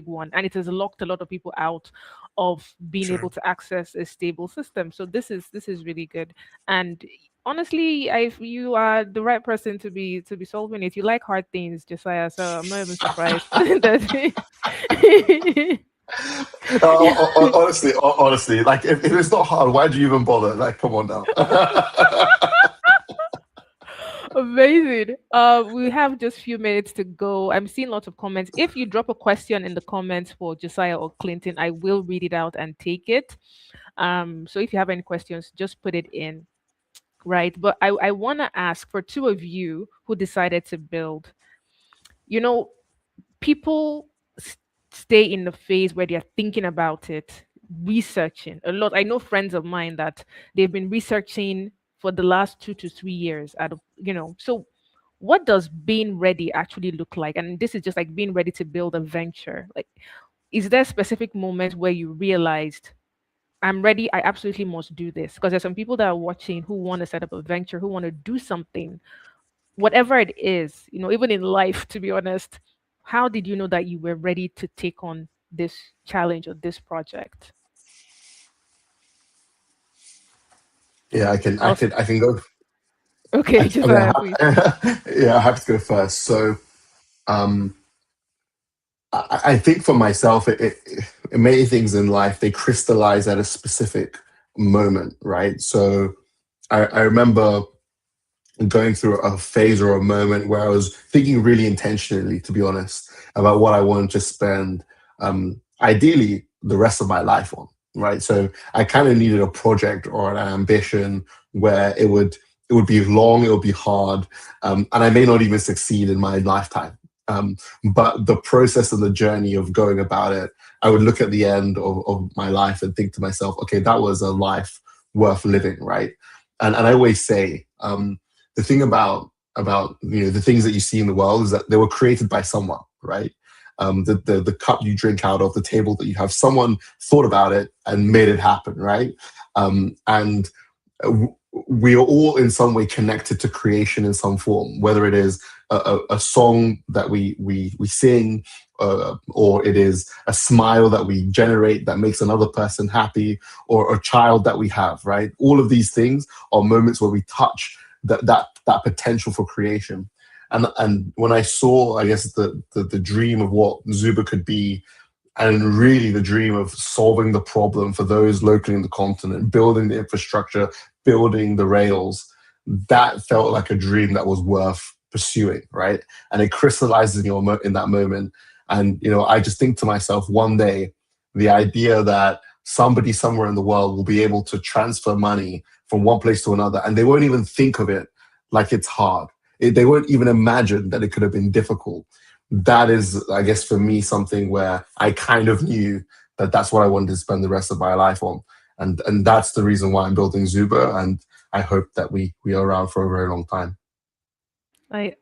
one, and it has locked a lot of people out of being able True. to access a stable system. So this is really good. And honestly, if you are the right person to be solving it, you like hard things, Josiah, so I'm not even surprised that honestly, like if it's not hard, why do you even bother? Like, come on now. Amazing. We have just few minutes to go. I'm seeing lots of comments. If you drop a question in the comments for Josiah or Clinton, I will read it out and take it. So if you have any questions, just put it in. Right. But I want to ask for two of you who decided to build, you know, people stay in the phase where they're thinking about it, researching a lot. I know friends of mine that they've been researching for the last 2 to 3 years so what does being ready actually look like? And this is just like being ready to build a venture. Like, is there a specific moment where you realized, I'm ready, I absolutely must do this? Because there's some people that are watching who want to set up a venture, who want to do something, whatever it is, even in life, to be honest. How did you know that you were ready to take on this challenge or this project? Yeah, I can, I Also, can, I can go. okay, I mean, Josiah, please. yeah, I have to go first. So, um, I think for myself, many things in life they crystallize at a specific moment, right? So, I remember going through a phase or a moment where I was thinking really intentionally, to be honest, about what I wanted to spend, ideally, the rest of my life on. Right, so I kind of needed a project or an ambition where it would be long, it would be hard, and I may not even succeed in my lifetime. But the process and the journey of going about it, I would look at the end of my life and think to myself, okay, that was a life worth living, right? And I always say, the thing about the things that you see in the world is that they were created by someone, right? The cup you drink out of, the table that you have, someone thought about it and made it happen, right? And we are all in some way connected to creation in some form, whether it is a song that we sing, or it is a smile that we generate that makes another person happy, or a child that we have, right? All of these things are moments where we touch that potential for creation. And when I saw, I guess, the dream of what Zuba could be, and really the dream of solving the problem for those locally in the continent, building the infrastructure, building the rails, that felt like a dream that was worth pursuing, right? And it crystallizes in in that moment. And I just think to myself, one day, the idea that somebody somewhere in the world will be able to transfer money from one place to another, and they won't even think of it like it's hard. They won't even imagine that it could have been difficult. That is, I guess, for me, something where I kind of knew that that's what I wanted to spend the rest of my life on. And that's the reason why I'm building Zuba. And I hope that we are around for a very long time. I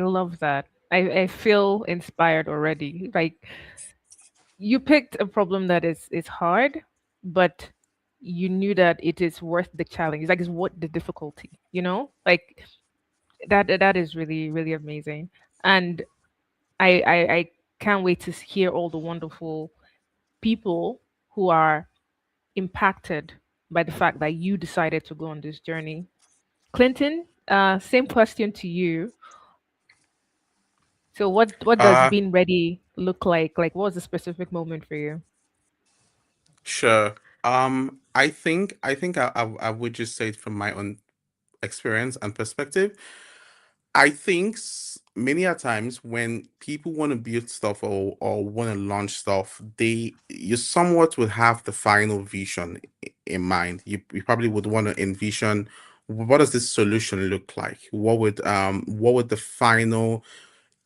love that. I feel inspired already. Like, you picked a problem that is hard, but you knew that it is worth the challenge. Like, it's what the difficulty, Like, that is really, really amazing. And I can't wait to hear all the wonderful people who are impacted by the fact that you decided to go on this journey. Clinton, same question to you. So what does Uh, being ready look like? Like, what was the specific moment for you? sure. I think I would just say it from my own experience and perspective. I think many a times when people want to build stuff or want to launch stuff, you somewhat would have the final vision in mind. You probably would want to envision, what does this solution look like? What would the final,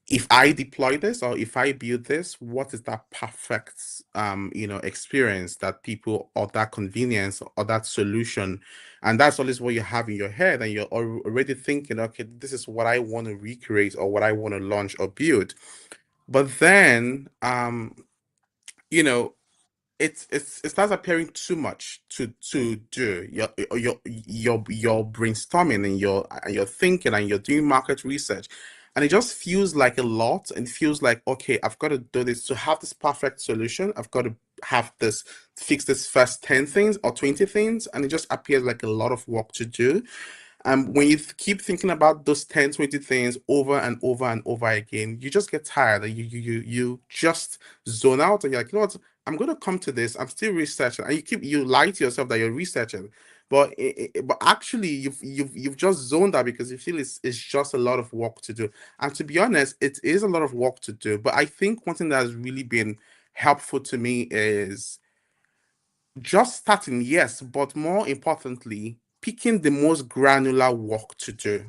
if I deploy this or if I build this, what is that perfect experience that people, or that convenience or that solution? And that's always what you have in your head, and you're already thinking, okay, this is what I want to recreate or what I want to launch or build. But then you know it starts appearing too much to do. You're brainstorming, and you're thinking, and you're doing market research, and it just feels like a lot, and feels like, okay, I've got to do this to have this perfect solution. I've got to have this, fix this first 10 things or 20 things, and it just appears like a lot of work to do. When you keep thinking about those 10, 20 things over and over and over again, you just get tired, and you just zone out, and you're like, what? I'm going to come to this. I'm still researching, and you lie to yourself that you're researching, but actually you've just zoned out because you feel it's just a lot of work to do. And to be honest, it is a lot of work to do. But I think one thing that has really been helpful to me is just starting, yes, but more importantly, picking the most granular work to do.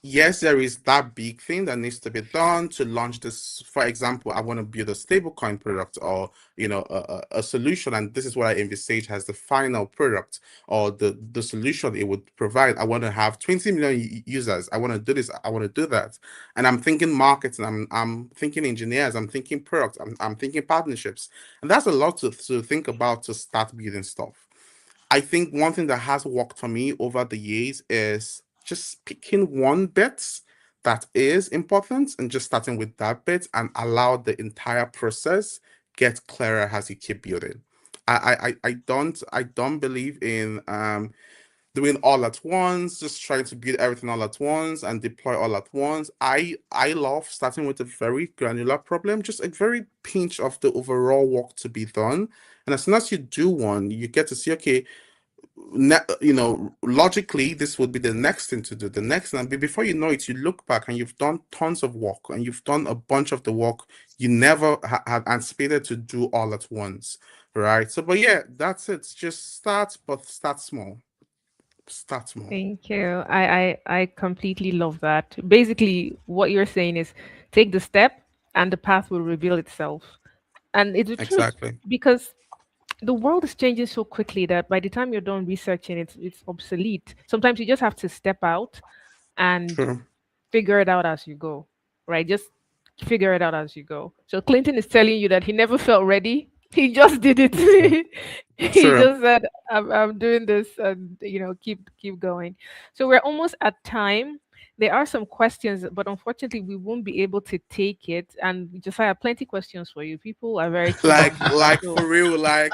Yes, there is that big thing that needs to be done to launch this. For example, I want to build a stablecoin product, or a solution, and this is what I envisage as the final product, or the solution it would provide. I want to have 20 million users. I want to do this. I want to do that, and I'm thinking marketing. I'm thinking engineers. I'm thinking product. I'm thinking partnerships, and that's a lot to think about to start building stuff. I think one thing that has worked for me over the years is just picking one bit that is important and just starting with that bit, and allow the entire process get clearer as you keep building. I don't believe in doing all at once, just trying to build everything all at once and deploy all at once. I love starting with a very granular problem, just a very pinch of the overall work to be done. And as soon as you do one, you get to see, okay, logically, this would be the next thing to do. The next thing, before you know it, you look back and you've done tons of work, and you've done a bunch of the work you never had anticipated to do all at once, right? So, but yeah, that's it. Just start, but start small. Start small. Thank you. I completely love that. Basically, what you're saying is take the step and the path will reveal itself. And it's the truth Exactly. because the world is changing so quickly that by the time you're done researching, it's obsolete. Sometimes you just have to step out and True. figure it out as you go, right? Just figure it out as you go. So Clinton is telling you that he never felt ready. He just did it. He True. just said, I'm doing this and keep going. So we're almost at time. There are some questions, but unfortunately we won't be able to take it. And just I have plenty questions for you. People are very keen Like, on this. like So for real, like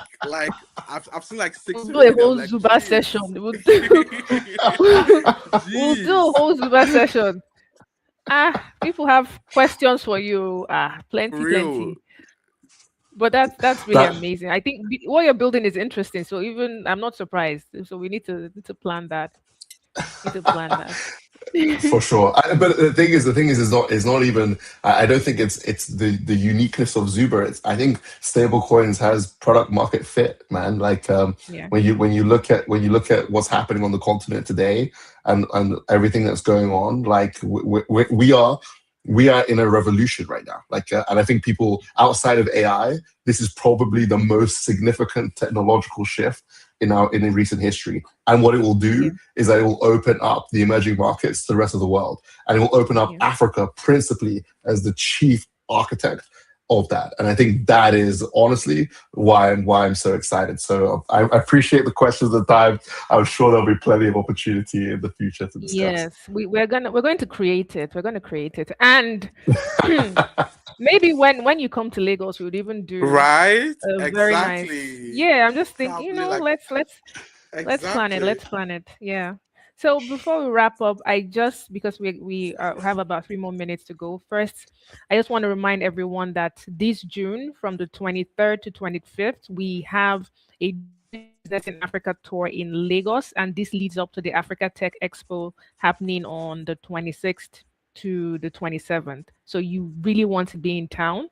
I've seen like we'll six do a already. I'm whole like, Zuba jeez. session. We'll do a Jeez. whole Zuba session. People have questions for you. For Plenty, real. plenty. But that's really That amazing. I think what you're building is interesting. So even I'm not surprised. So we need to plan that. Need to plan that. For sure. But the thing is, is not even. I don't think it's the uniqueness of Zuba. I think stablecoins has product market fit, man. Like Yeah. when you look at what's happening on the continent today and everything that's going on, like we are in a revolution right now. Like, and I think people outside of AI, this is probably the most significant technological shift in recent history. And what it will Yeah. do is that it will open up the emerging markets to the rest of the world, and it will open up Yeah. Africa principally as the chief architect of that. And I think that is honestly why I'm so excited. So I appreciate the questions at the time. I'm sure there'll be plenty of opportunity in the future to discuss. Yes. We're going to create it. We're going to create it. And maybe when you come to Lagos, we would even do Right? a very nice. Exactly. Yeah, I'm just thinking, Probably like let's plan it. exactly. Let's plan it. Yeah. So before we wrap up, I just because we have about 3 more minutes to go. First, I just want to remind everyone that this June, from the 23rd to 25th, we have a Doing Business in Africa tour in Lagos, and this leads up to the Africa Tech Expo happening on the 26th to the 27th. So you really want to be in town.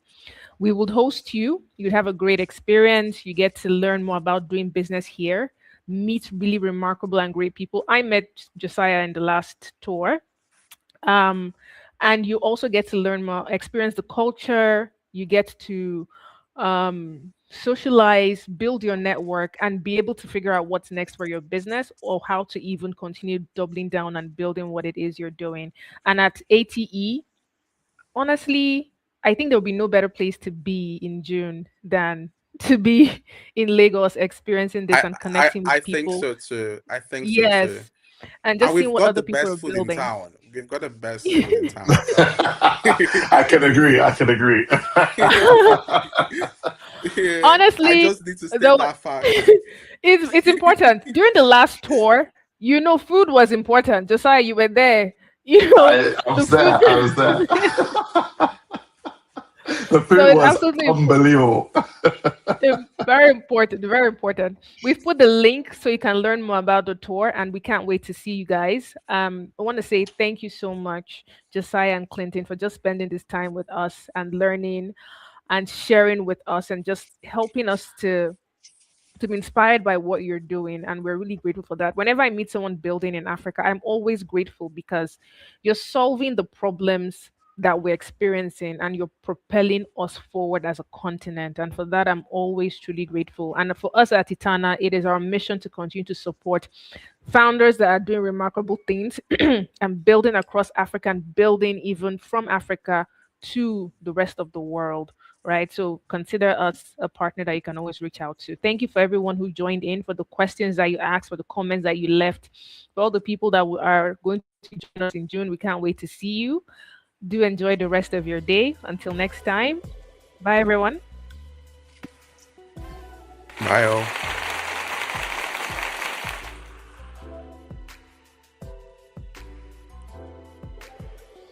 We would host you. You'd have a great experience. You get to learn more about doing business here, meet really remarkable and great people. I met Josiah in the last tour. Um, and you also get to learn more, experience the culture. You get to socialize, build your network, and be able to figure out what's next for your business or how to even continue doubling down and building what it is you're doing. And at ATE, honestly, I think there will be no better place to be in June than to be in Lagos experiencing this I and I connecting I with think people. so too. I think so too. Yes. And And just we've seeing what got other the people best are food in building. town. We've got the best food in town. So I can agree. I can agree. yeah, I Honestly, just need to state though, that fact. it's important. During the last tour, food was important. Josiah, you were there. I The was food. there. I was there. The So food it's was absolutely unbelievable. very important. Very important. We've put the link so you can learn more about the tour, and we can't wait to see you guys. I want to say thank you so much, Josiah and Clinton, for just spending this time with us and learning and sharing with us and just helping us to be inspired by what you're doing, and we're really grateful for that. Whenever I meet someone building in Africa, I'm always grateful because you're solving the problems that we're experiencing and you're propelling us forward as a continent, and for that I'm always truly grateful. And for us at Itana, it is our mission to continue to support founders that are doing remarkable things and building across Africa and building even from Africa to the rest of the world, right? So consider us a partner that you can always reach out to. Thank you for everyone who joined in, for the questions that you asked, for the comments that you left, for all the people that are going to join us in June. We can't wait to see you. Do enjoy the rest of your day. Until next time, bye everyone. Bye all.